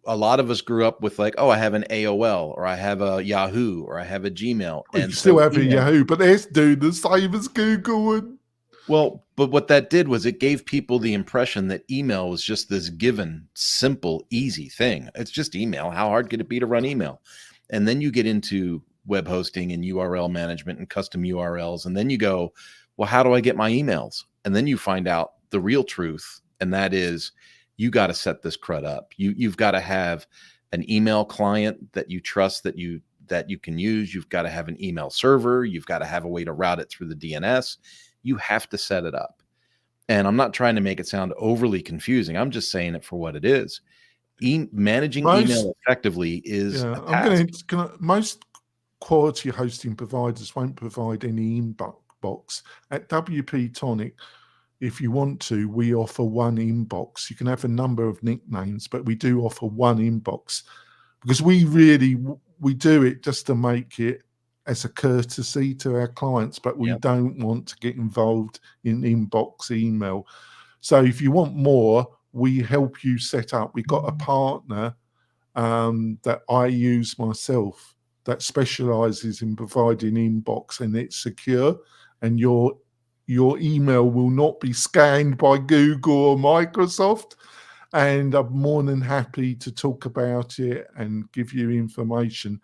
a lot of us grew up with like, oh, I have an AOL, or I have a Yahoo, or I have a Gmail. Well, and you still have a Yahoo, but they're doing the same as Google. Well, but what that did was it gave people the impression that email was just this given, simple, easy thing. It's just email. How hard could it be to run email? And then you get into web hosting and URL management and custom URLs. And then you go, well, how do I get my emails? And then you find out the real truth. And that is, you got to set this crud up. You've got to have an email client that you trust, that you can use. You've got to have an email server. You've got to have a way to route it through the DNS. You have to set it up. And I'm not trying to make it sound overly confusing. I'm just saying it for what it is. Managing email effectively is a task. Most quality hosting providers won't provide any inbox. At WP-Tonic, if you want to, we offer one inbox. You can have a number of nicknames, but we do offer one inbox, because we do it just to make it as a courtesy to our clients, but we don't want to get involved in inbox email. So if you want more, we help you set up. We've got a partner that I use myself that specializes in providing inbox, and it's secure, and your email will not be scanned by Google or Microsoft. And I'm more than happy to talk about it and give you information.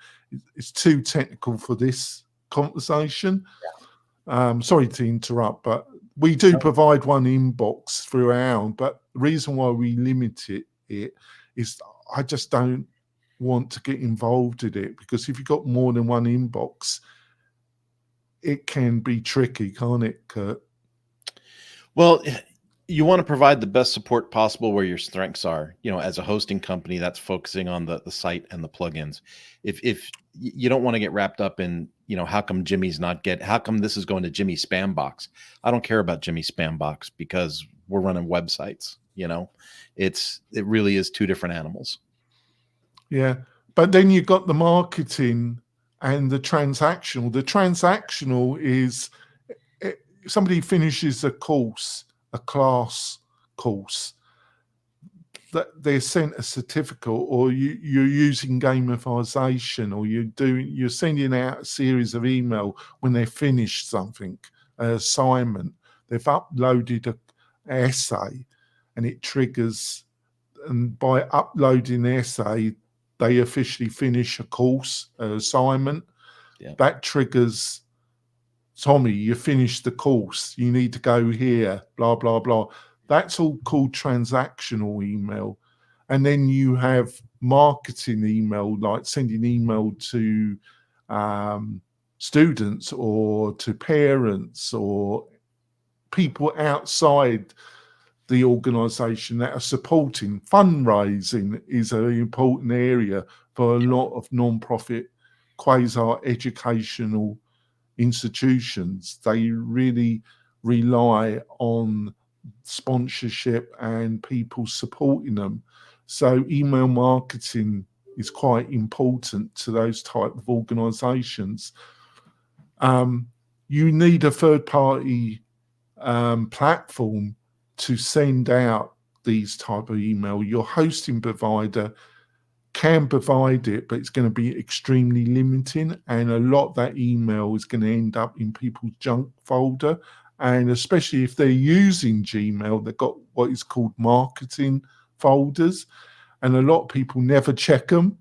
It's too technical for this conversation. Sorry to interrupt, but we do provide one inbox through our own. But the reason why we limit it is I just don't want to get involved in it, because if you've got more than one inbox, it can be tricky, can't it, Kurt? Well, you want to provide the best support possible where your strengths are. As a hosting company that's focusing on the site and the plugins. If you don't want to get wrapped up in, how come how come this is going to Jimmy's spam box? I don't care about Jimmy's spam box, because we're running websites. It really is two different animals. Yeah. But then you've got the marketing and the transactional. The transactional is somebody finishes a class course, that they're sent a certificate, or you're using gamification, or you're sending out a series of email when they finish something, an assignment. They've uploaded an essay, and it triggers, and by uploading the essay, they officially finish a course, an assignment. Yeah. That triggers, Tommy, you finished the course. You need to go here, blah, blah, blah. That's all called transactional email. And then you have marketing email, like sending email to students or to parents or people outside the organisation that are supporting. Fundraising is an important area for a lot of non-profit quasi-educational institutions. They really rely on sponsorship and people supporting them. So email marketing is quite important to those type of organisations. You need a third-party platform to send out these type of email. Your hosting provider can provide it, but it's going to be extremely limiting, and a lot of that email is going to end up in people's junk folder. And especially if they're using Gmail, they've got what is called marketing folders, and a lot of people never check them.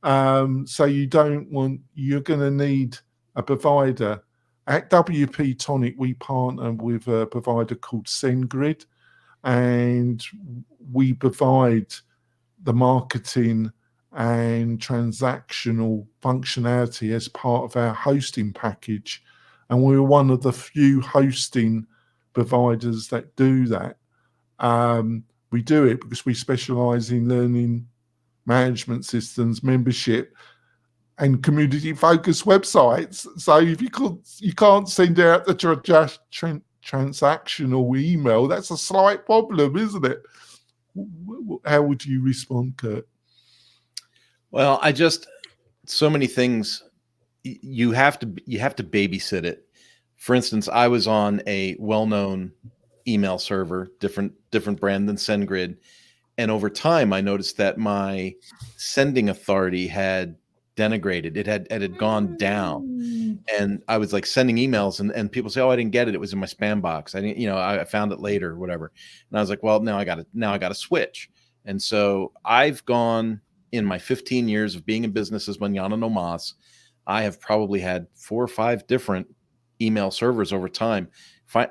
So you're going to need a provider. At WP-Tonic, we partner with a provider called SendGrid, and we provide the marketing and transactional functionality as part of our hosting package. And we're one of the few hosting providers that do that. We do it because we specialize in learning management systems, membership, and community-focused websites. So if you can't send out the transactional email, that's a slight problem, isn't it? How would you respond, Kurt? Well, so many things. You have to babysit it. For instance, I was on a well-known email server, different brand than SendGrid, and over time, I noticed that my sending authority had denigrated. It had gone down, and I was like sending emails, and people say, "Oh, I didn't get it. It was in my spam box. I didn't, I found it later, whatever." And I was like, "Well, now I got to switch." And so I've gone in my 15 years of being in business as Manana no Mas. I have probably had 4 or 5 different email servers over time.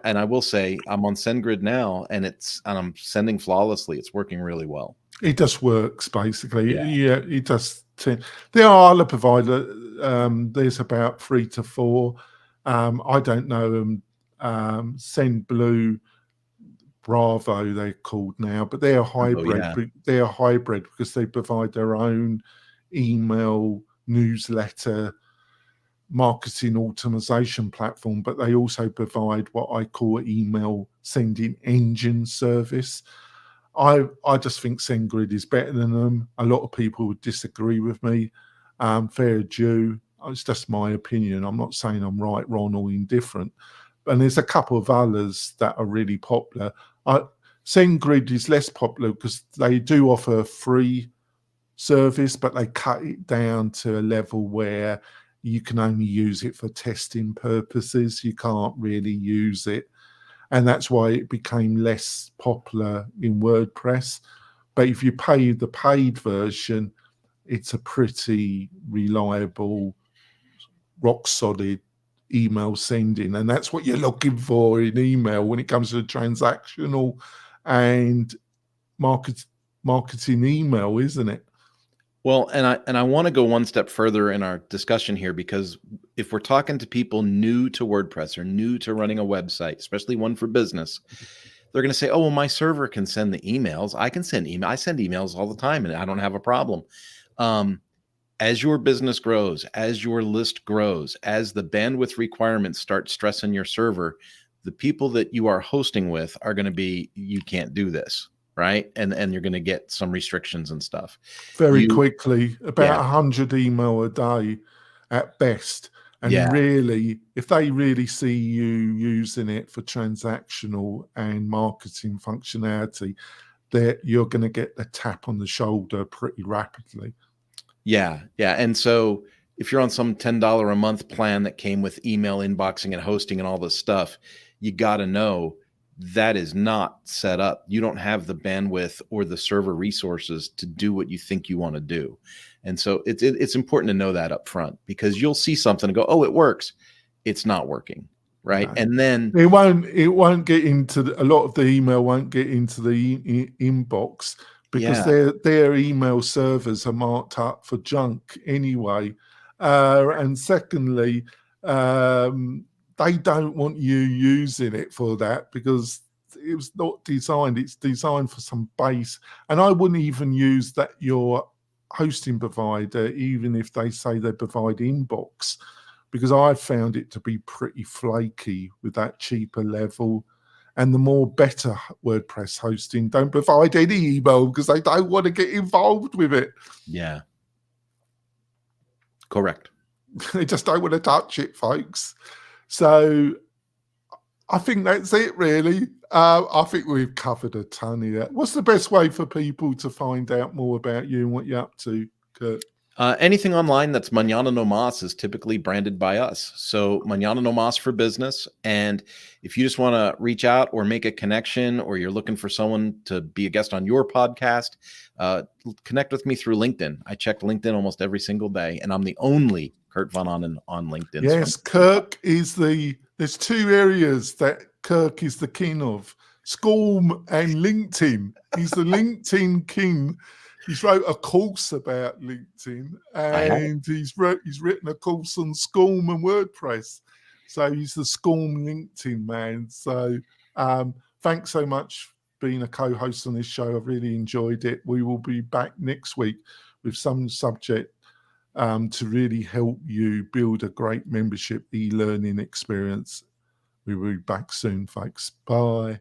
And I will say I'm on SendGrid now, and I'm sending flawlessly. It's working really well. It just works, basically. Yeah, it does. There are other providers. There's about 3 to 4. I don't know them. SendBlue, Bravo, they're called now, but they're hybrid. Oh, yeah. They're hybrid because they provide their own email, newsletter, marketing automation platform, but they also provide what I call email sending engine service. I just think SendGrid is better than them. A lot of people would disagree with me. Fair due. It's just my opinion. I'm not saying I'm right, wrong, or indifferent. And there's a couple of others that are really popular. SendGrid is less popular because they do offer a free service, but they cut it down to a level where you can only use it for testing purposes. You can't really use it. And that's why it became less popular in WordPress. But if you pay the paid version, it's a pretty reliable, rock solid email sending. And that's what you're looking for in email when it comes to transactional and marketing email, isn't it? Well, and I want to go one step further in our discussion here, because if we're talking to people new to WordPress or new to running a website, especially one for business, they're going to say, "Oh, well, my server can send the emails. I can send email. I send emails all the time, and I don't have a problem." As your business grows, as your list grows, as the bandwidth requirements start stressing your server, the people that you are hosting with are going to be, "You can't do this." Right. And you're going to get some restrictions and stuff. Very quickly, about 100 email a day at best. And really, if they really see you using it for transactional and marketing functionality, that you're going to get the tap on the shoulder pretty rapidly. Yeah. Yeah. And so if you're on some $10 a month plan that came with email inboxing and hosting and all this stuff, you got to know that is not set up. You don't have the bandwidth or the server resources to do what you think you want to do. And so it's important to know that up front, because you'll see something and go, "Oh, it works." It's not working. Right. No. And then it won't get into a lot of the email won't get into the inbox because their email servers are marked up for junk anyway. And secondly, they don't want you using it for that, because it was not designed. It's designed for some base. And I wouldn't even use that your hosting provider, even if they say they provide inbox, because I found it to be pretty flaky with that cheaper level. And the more better WordPress hosting don't provide any email because they don't want to get involved with it. Yeah. Correct. They just don't want to touch it, folks. So I think that's it, really. I think we've covered a ton of that. What's the best way for people to find out more about you and what you're up to, Kurt? Anything online that's Mañana No Mas is typically branded by us. So Mañana No Mas for business. And if you just want to reach out or make a connection, or you're looking for someone to be a guest on your podcast, connect with me through LinkedIn. I check LinkedIn almost every single day, and I'm the only Kurt Von Onen on LinkedIn. Yes, Kirk is there's two areas that Kirk is the king of: Scorm and LinkedIn. He's the LinkedIn king. He's wrote a course about LinkedIn, and he's written a course on Scorm and WordPress. So he's the Scorm LinkedIn man. So thanks so much for being a co-host on this show. I've really enjoyed it. We will be back next week with some subject to really help you build a great membership e-learning experience. We will be back soon, folks. Bye.